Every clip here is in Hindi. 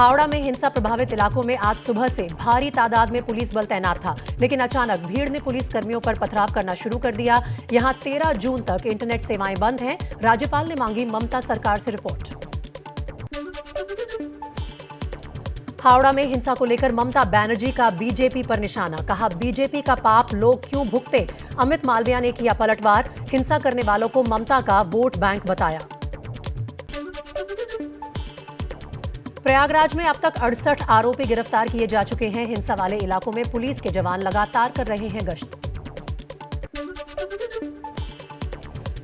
हावड़ा में हिंसा प्रभावित इलाकों में आज सुबह से भारी तादाद में पुलिस बल तैनात था, लेकिन अचानक भीड़ ने पुलिस कर्मियों पर पथराव करना शुरू कर दिया। यहां 13 जून तक इंटरनेट सेवाएं बंद हैं। राज्यपाल ने मांगी ममता सरकार से रिपोर्ट। हावड़ा में हिंसा को लेकर ममता बनर्जी का बीजेपी पर निशाना, कहा बीजेपी का पाप लोग क्यों भुगते। अमित मालविया ने किया पलटवार, हिंसा करने वालों को ममता का वोट बैंक बताया। प्रयागराज में अब तक 68 आरोपी गिरफ्तार किए जा चुके हैं। हिंसा वाले इलाकों में पुलिस के जवान लगातार कर रहे हैं गश्त।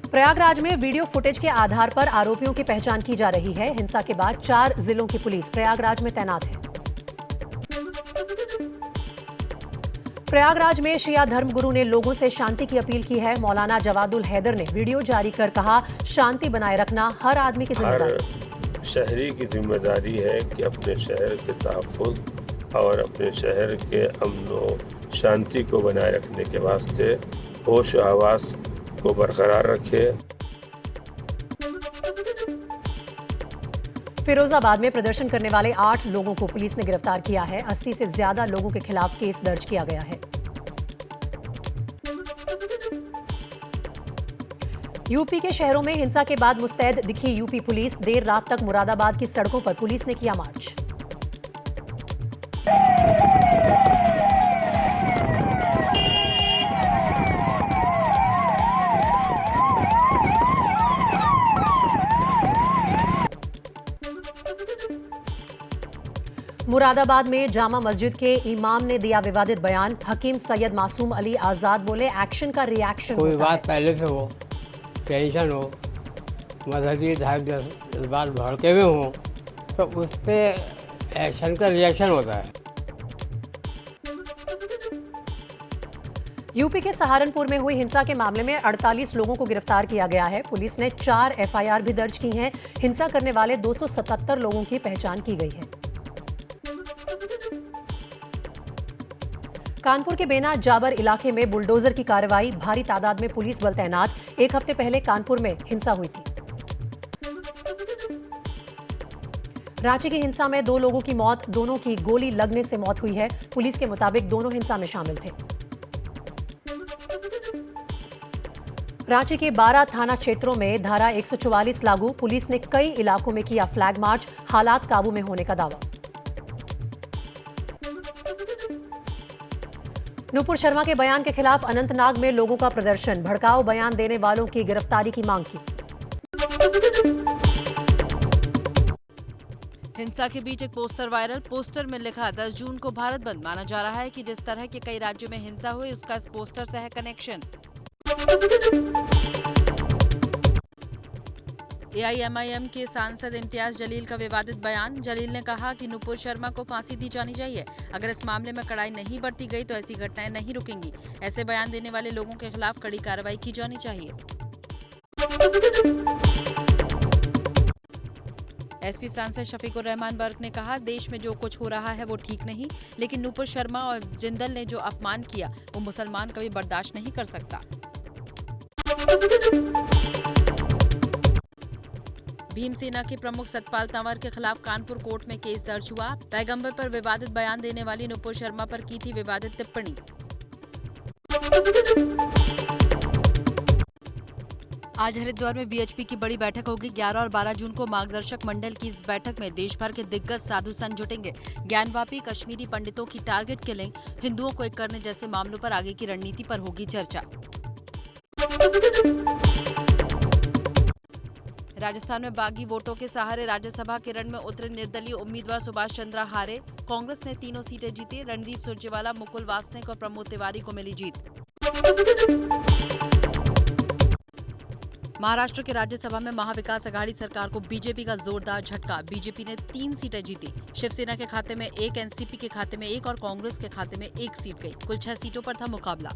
प्रयागराज में वीडियो फुटेज के आधार पर आरोपियों की पहचान की जा रही है। हिंसा के बाद 4 जिलों की पुलिस प्रयागराज में तैनात है। प्रयागराज में शिया धर्मगुरु ने लोगों से शांति की अपील की है। मौलाना जवादुल हैदर ने वीडियो जारी कर कहा, शांति बनाए रखना हर आदमी की जिम्मेदारी। शहरी की जिम्मेदारी है कि अपने शहर के तहफ़्फ़ुज़ और अपने शहर के अमन व शांति को बनाए रखने के वास्ते होश व हवास को बरकरार रखे। फिरोजाबाद में प्रदर्शन करने वाले 8 लोगों को पुलिस ने गिरफ्तार किया है। 80 से ज्यादा लोगों के खिलाफ केस दर्ज किया गया है। यूपी के शहरों में हिंसा के बाद मुस्तैद दिखी यूपी पुलिस। देर रात तक मुरादाबाद की सड़कों पर पुलिस ने किया मार्च। मुरादाबाद में जामा मस्जिद के इमाम ने दिया विवादित बयान। हकीम सैयद मासूम अली आजाद बोले, एक्शन का रिएक्शन कोई बात पहले से हो, टेंशन हो, मजहबी धार्मिक जज्बात भड़के हुए हों, तो उस पर एक्शन का रिएक्शन होता है। यूपी के सहारनपुर में हुई हिंसा के मामले में 48 लोगों को गिरफ्तार किया गया है। पुलिस ने 4 एफआईआर भी दर्ज की हैं। हिंसा करने वाले 277 लोगों की पहचान की गई है। कानपुर के बेना जाबर इलाके में बुलडोजर की कार्रवाई, भारी तादाद में पुलिस बल तैनात। 1 हफ्ते पहले कानपुर में हिंसा हुई थी। रांची की हिंसा में 2 लोगों की मौत, दोनों की गोली लगने से मौत हुई है। पुलिस के मुताबिक दोनों हिंसा में शामिल थे। रांची के 12 थाना क्षेत्रों में धारा 144 लागू, पुलिस ने कई इलाकों में किया फ्लैग मार्च, हालात काबू में होने का दावा। नूपुर शर्मा के बयान के खिलाफ अनंतनाग में लोगों का प्रदर्शन, भड़काऊ बयान देने वालों की गिरफ्तारी की मांग की। हिंसा के बीच एक पोस्टर वायरल, पोस्टर में लिखा 10 जून को भारत बंद। माना जा रहा है कि जिस तरह के कई राज्यों में हिंसा हुई उसका इस पोस्टर से है कनेक्शन। एआईएमआईएम के सांसद इम्तियाज जलील का विवादित बयान। जलील ने कहा कि नूपुर शर्मा को फांसी दी जानी चाहिए। अगर इस मामले में कड़ाई नहीं बरती गई तो ऐसी घटनाएं नहीं रुकेंगी। ऐसे बयान देने वाले लोगों के खिलाफ कड़ी कार्रवाई की जानी चाहिए। एसपी सांसद शफीकुर रहमान बर्क ने कहा, देश में जो कुछ हो रहा है वो ठीक नहीं, लेकिन नूपुर शर्मा और जिंदल ने जो अपमान किया वो मुसलमान कभी बर्दाश्त नहीं कर सकता। भीमसेना के प्रमुख सतपाल तंवर के खिलाफ कानपुर कोर्ट में केस दर्ज हुआ। पैगंबर पर विवादित बयान देने वाली नूपुर शर्मा पर की थी विवादित टिप्पणी। आज हरिद्वार में बीएचपी की बड़ी बैठक होगी। 11 और 12 जून को मार्गदर्शक मंडल की इस बैठक में देश भर के दिग्गज साधु संत जुटेंगे। ज्ञानवापी कश्मीरी पंडितों की टारगेट किलिंग, हिंदुओं को एक करने जैसे मामलों पर आगे की रणनीति पर होगी चर्चा। राजस्थान में बागी वोटों के सहारे राज्यसभा के रण में उतरे निर्दलीय उम्मीदवार सुभाष चंद्रा हारे। कांग्रेस ने 3 सीटें जीती। रणदीप सुरजेवाला, मुकुल वासनिक और प्रमोद तिवारी को मिली जीत। महाराष्ट्र के राज्यसभा में महाविकास अघाड़ी सरकार को बीजेपी का जोरदार झटका। बीजेपी ने 3 सीटें जीती। शिवसेना के खाते में 1, एनसीपी के खाते में 1 और कांग्रेस के खाते में 1 सीट गई। कुल 6 सीटों पर था मुकाबला।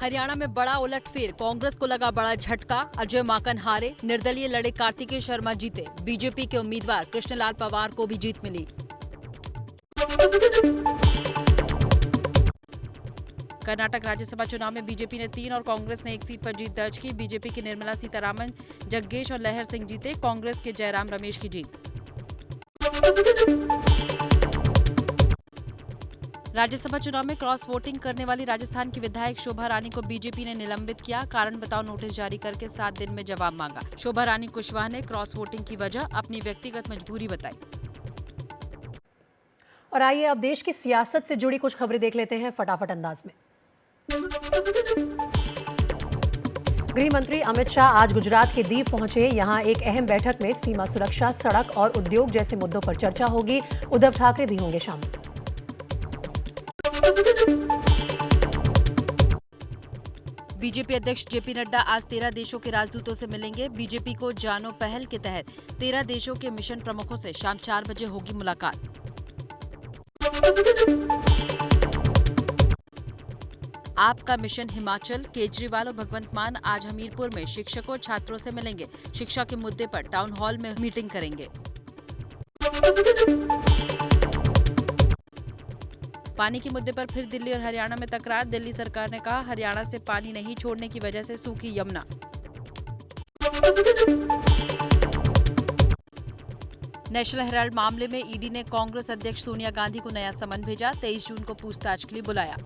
हरियाणा में बड़ा उलटफेर, कांग्रेस को लगा बड़ा झटका। अजय माकन हारे, निर्दलीय लड़े कार्तिकेय शर्मा जीते। बीजेपी के उम्मीदवार कृष्णलाल पवार को भी जीत मिली। कर्नाटक राज्यसभा चुनाव में बीजेपी ने 3 और कांग्रेस ने 1 सीट पर जीत दर्ज की। बीजेपी की निर्मला सीतारामन, जग्गेश और लहर सिंह जीते, कांग्रेस के जयराम रमेश की जीत। राज्यसभा चुनाव में क्रॉस वोटिंग करने वाली राजस्थान की विधायक शोभा रानी को बीजेपी ने निलंबित किया। कारण बताओ नोटिस जारी करके 7 दिन में जवाब मांगा। शोभा रानी कुशवाहा ने क्रॉस वोटिंग की वजह अपनी व्यक्तिगत मजबूरी बताई। और आइए अब देश की सियासत से जुड़ी कुछ खबरें देख लेते हैं फटाफट अंदाज में। गृह मंत्री अमित शाह आज गुजरात के दीव पहुंचे। यहां एक अहम बैठक में सीमा सुरक्षा, सड़क और उद्योग जैसे मुद्दों पर चर्चा होगी। उद्धव ठाकरे भी होंगे शामिल। बीजेपी अध्यक्ष जेपी नड्डा आज 13 देशों के राजदूतों से मिलेंगे। बीजेपी को जानो पहल के तहत 13 देशों के मिशन प्रमुखों से शाम 4 बजे होगी मुलाकात। आपका मिशन हिमाचल, केजरीवाल और भगवंत मान आज हमीरपुर में शिक्षकों छात्रों से मिलेंगे। शिक्षा के मुद्दे पर टाउन हॉल में मीटिंग करेंगे। पानी के मुद्दे पर फिर दिल्ली और हरियाणा में तकरार। दिल्ली सरकार ने कहा हरियाणा से पानी नहीं छोड़ने की वजह से सूखी यमुना। नेशनल हेराल्ड मामले में ईडी ने कांग्रेस अध्यक्ष सोनिया गांधी को नया समन भेजा। 23 जून को पूछताछ के लिए बुलाया।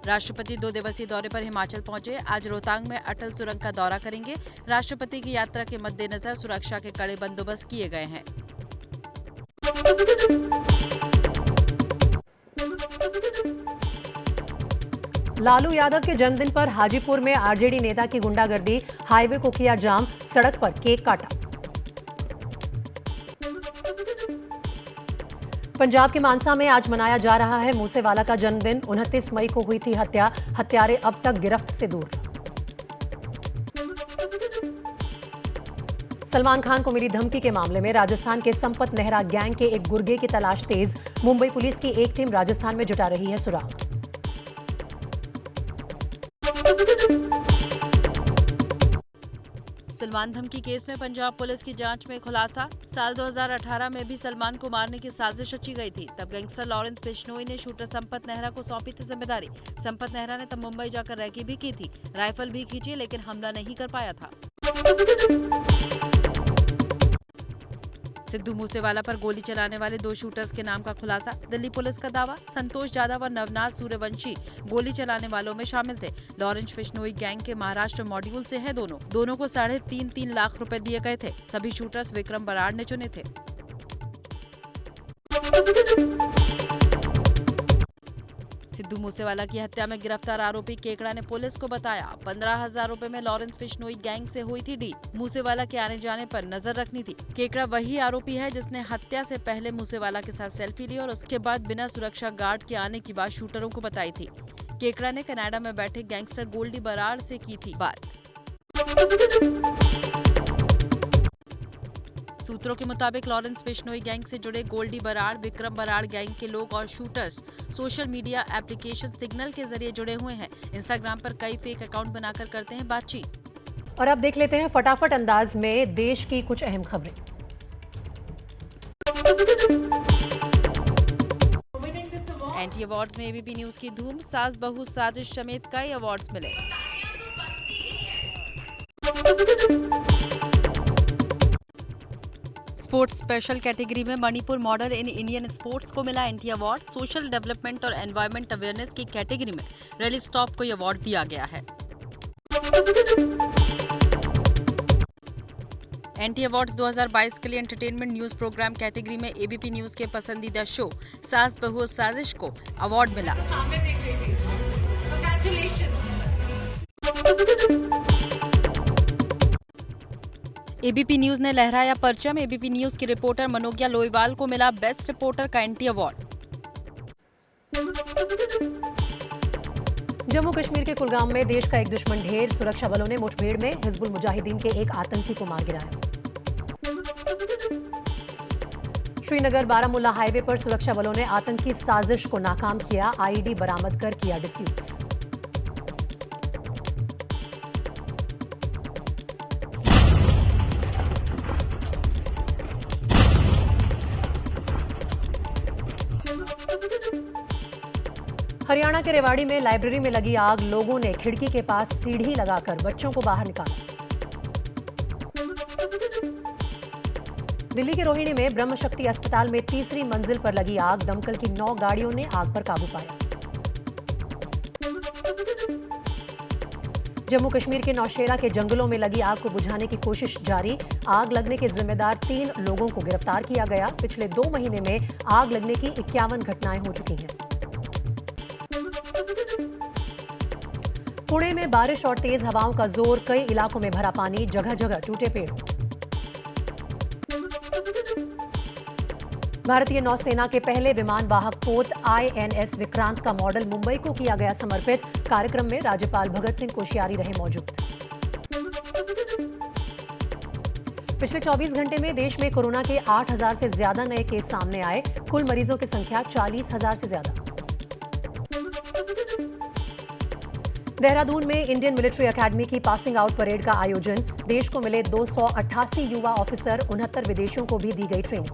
राष्ट्रपति 2 दिवसीय दौरे पर हिमाचल पहुंचे। आज रोहतांग में अटल सुरंग का दौरा करेंगे। राष्ट्रपति की यात्रा के मद्देनजर सुरक्षा के कड़े बंदोबस्त किए गए हैं। लालू यादव के जन्मदिन पर हाजीपुर में आरजेडी नेता की गुंडागर्दी। हाईवे को किया जाम, सड़क पर केक काटा। पंजाब के मानसा में आज मनाया जा रहा है मूसेवाला का जन्मदिन। 29 मई को हुई थी हत्या। हत्यारे अब तक गिरफ्त से दूर। सलमान खान को मिली धमकी के मामले में राजस्थान के संपत नेहरा गैंग के एक गुर्गे की तलाश तेज। मुंबई पुलिस की एक टीम राजस्थान में जुटा रही है सुराग। सलमान धमकी केस में पंजाब पुलिस की जांच में खुलासा। साल 2018 में भी सलमान को मारने की साजिश रची गई थी। तब गैंगस्टर लॉरेंस बिश्नोई ने शूटर संपत नेहरा को सौंपी थी जिम्मेदारी। संपत नेहरा ने तब मुंबई जाकर रैकी भी की थी, राइफल भी खींची, लेकिन हमला नहीं कर पाया था। सिद्धू मूसेवाला पर गोली चलाने वाले 2 शूटर्स के नाम का खुलासा। दिल्ली पुलिस का दावा, संतोष यादव और नवनाथ सूर्यवंशी गोली चलाने वालों में शामिल थे। लॉरेंस बिश्नोई गैंग के महाराष्ट्र मॉड्यूल से हैं दोनों को 3.5 लाख रुपए दिए गए थे। सभी शूटर्स विक्रम बराड़ ने चुने थे। सिद्धू मूसेवाला की हत्या में गिरफ्तार आरोपी केकड़ा ने पुलिस को बताया 15,000 रुपए में लॉरेंस बिश्नोई गैंग से हुई थी डील। मूसेवाला के आने जाने पर नजर रखनी थी। केकड़ा वही आरोपी है जिसने हत्या से पहले मूसेवाला के साथ सेल्फी ली और उसके बाद बिना सुरक्षा गार्ड के आने की बात शूटरों को बताई थी। केकड़ा ने कनाडा में बैठे गैंगस्टर गोल्डी बराड़ से की थी बात। सूत्रों के मुताबिक लॉरेंस बिश्नोई गैंग से जुड़े गोल्डी बराड़, विक्रम बराड़ गैंग के लोग और shooters social media application signal के जरिए जुड़े हुए हैं। इंस्टाग्राम पर कई फेक अकाउंट बनाकर करते हैं बातचीत। और अब देख लेते हैं फटाफट अंदाज में देश की कुछ अहम खबरें। एंटी अवार्ड्स में एबीपी न्यूज की धूम। सास बहू साजिश समेत कई अवार्ड्स मिले। स्पोर्ट्स स्पेशल कैटेगरी में Manipur model in Indian sports को मिला एंटी अवार्ड। सोशल डेवलपमेंट और एनवायरमेंट अवेयरनेस की कैटेगरी में रैली स्टॉप को अवार्ड दिया गया है। एंटी अवार्ड्स 2022 के लिए एंटरटेनमेंट न्यूज प्रोग्राम कैटेगरी में एबीपी न्यूज के पसंदीदा शो सास बहू साजिश को अवार्ड मिला। एबीपी न्यूज ने लहराया परचम। एबीपी न्यूज की रिपोर्टर मनोज्ञा लोईवाल को मिला बेस्ट रिपोर्टर का एंटी अवार्ड। जम्मू कश्मीर के कुलगाम में देश का एक दुश्मन ढेर। सुरक्षा बलों ने मुठभेड़ में हिजबुल मुजाहिदीन के एक आतंकी को मार गिराया। श्रीनगर बारामुल्ला हाईवे पर सुरक्षा बलों ने आतंकी साजिश को नाकाम किया। आईईडी बरामद कर किया डिफ्यूज। हरियाणा के रेवाड़ी में लाइब्रेरी में लगी आग, लोगों ने खिड़की के पास सीढ़ी लगाकर बच्चों को बाहर निकाला। दिल्ली के रोहिणी में ब्रह्म शक्ति अस्पताल में तीसरी मंजिल पर लगी आग, दमकल की 9 गाड़ियों ने आग पर काबू पाया। जम्मू कश्मीर के नौशेरा के जंगलों में लगी आग को बुझाने की कोशिश जारी, आग लगने के जिम्मेदार 3 लोगों को गिरफ्तार किया गया। पिछले 2 महीने में आग लगने की 51 घटनाएं हो चुकी हैं। पुणे में बारिश और तेज हवाओं का जोर, कई इलाकों में भरा पानी, जगह जगह टूटे पेड़। भारतीय नौसेना के पहले विमान वाहक पोत INS विक्रांत का मॉडल मुंबई को किया गया समर्पित। कार्यक्रम में राज्यपाल भगत सिंह कोश्यारी रहे मौजूद। पिछले 24 घंटे में देश में कोरोना के 8,000 से ज्यादा नए केस सामने आए, कुल मरीजों की संख्या 40,000 से ज्यादा। देहरादून में इंडियन मिलिट्री एकेडमी की पासिंग आउट परेड का आयोजन, देश को मिले 288 युवा ऑफिसर, 69 विदेशियों को भी दी गई ट्रेनिंग।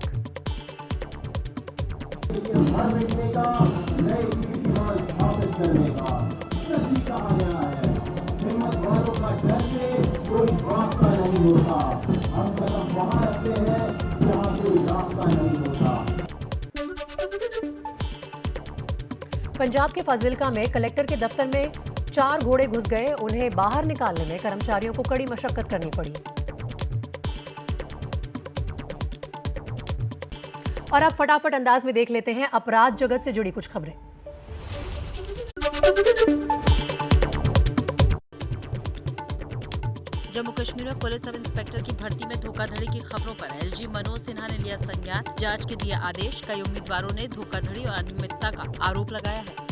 पंजाब के फाजिल्का में कलेक्टर के दफ्तर में 4 घोड़े घुस गए, उन्हें बाहर निकालने में कर्मचारियों को कड़ी मशक्कत करनी पड़ी। और अब फटाफट अंदाज में देख लेते हैं अपराध जगत से जुड़ी कुछ खबरें। जम्मू कश्मीर में पुलिस सब इंस्पेक्टर की भर्ती में धोखाधड़ी की खबरों पर LG मनोज सिन्हा ने लिया संज्ञान, जांच के दिए आदेश। कई उम्मीदवारों ने धोखाधड़ी और अनियमितता का आरोप लगाया है।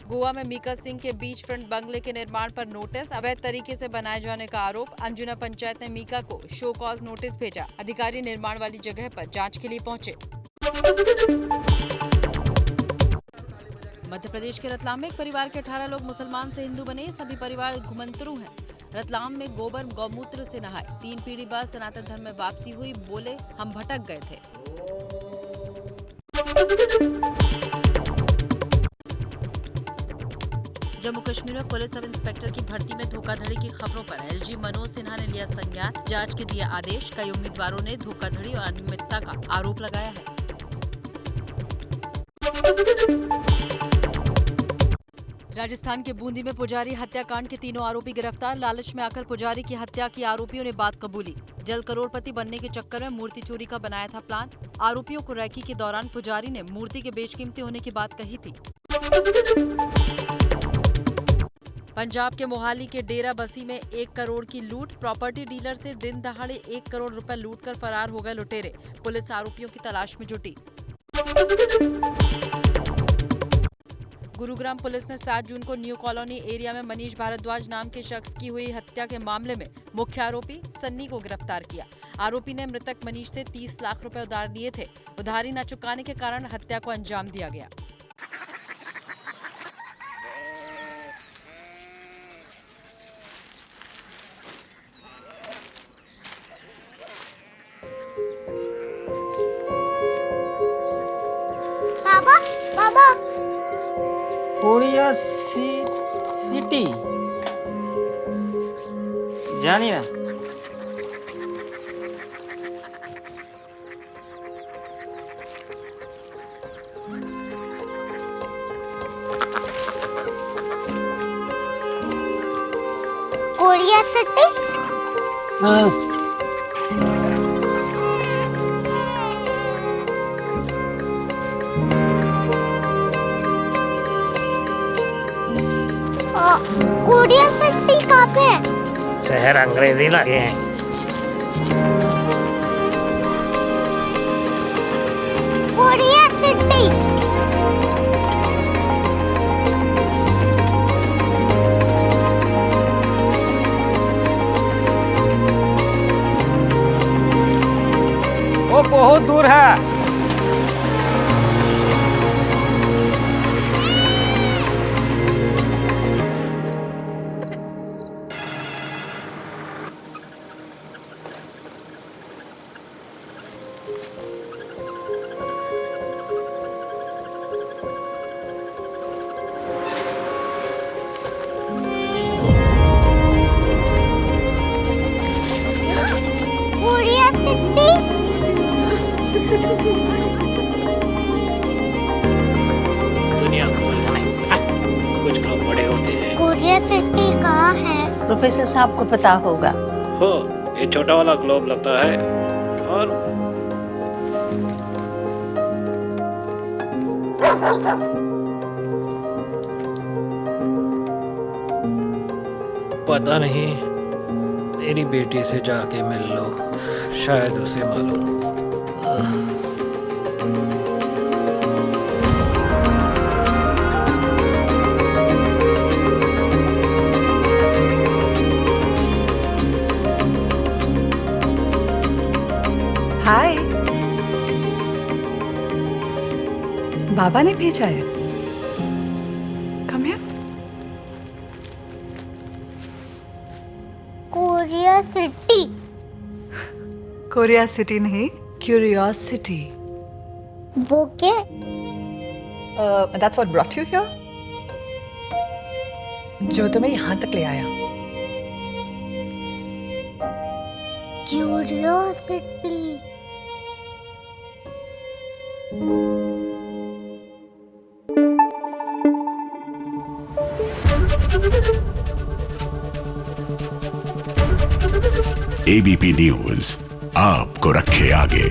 गोवा में मीका सिंह के बीच फ्रंट बंगले के निर्माण पर नोटिस, अवैध तरीके से बनाए जाने का आरोप। अंजुना पंचायत ने मीका को शो कॉज नोटिस भेजा, अधिकारी निर्माण वाली जगह पर जांच के लिए पहुंचे। मध्य प्रदेश के रतलाम में एक परिवार के 18 लोग मुसलमान से हिंदू बने, सभी परिवार घुमंतरू हैं। रतलाम में गोबर गौमूत्र से नहाए, 3 पीढ़ी बाद सनातन धर्म में वापसी हुई, बोले हम भटक गए थे। जम्मू कश्मीर में पुलिस सब इंस्पेक्टर की भर्ती में धोखाधड़ी की खबरों पर LG मनोज सिन्हा ने लिया संज्ञान, जांच के दिए आदेश। कई उम्मीदवारों ने धोखाधड़ी और अनियमितता का आरोप लगाया है। राजस्थान के बूंदी में पुजारी हत्याकांड के 3 आरोपी गिरफ्तार, लालच में आकर पुजारी की हत्या की आरोपियों ने बात कबूली। जल्द करोड़पति बनने के चक्कर में मूर्ति चोरी का बनाया था प्लान, आरोपियों को रैकी के दौरान पुजारी ने मूर्ति के बेशकीमती होने की बात कही थी। पंजाब के मोहाली के डेरा बसी में 1 करोड़ की लूट, प्रॉपर्टी डीलर से दिन दहाड़े 1 करोड़ रुपए लूटकर फरार हो गए लुटेरे, पुलिस आरोपियों की तलाश में जुटी। गुरुग्राम पुलिस ने 7 जून को न्यू कॉलोनी एरिया में मनीष भारद्वाज नाम के शख्स की हुई हत्या के मामले में मुख्य आरोपी सन्नी को गिरफ्तार किया। आरोपी ने मृतक मनीष से 30 लाख रुपए उधार लिए थे, उधारी न चुकाने के कारण हत्या को अंजाम दिया गया। कोरिया सिटी जानी ना, कोरिया सिटी। हाँ कोरिया सिटी कहाँ पे है? शहर अंग्रेजी लगे हैं। Korea city. वो बहुत दूर है। प्रोफेसर साहब को पता होगा। हो, ये छोटा वाला ग्लोब लगता है और पता नहीं, मेरी बेटी से जाके मिल लो, शायद उसे मालूम हो। हाय, बाबा ने भेजा है। Come here. Korea city. Korea city नहीं, क्यूरियोसिटी। वो क्या? That's what brought you here? जो तुम्हें यहाँ तक ले आया। क्यूरियोसिटी। एबीपी न्यूज आपको रखे आगे।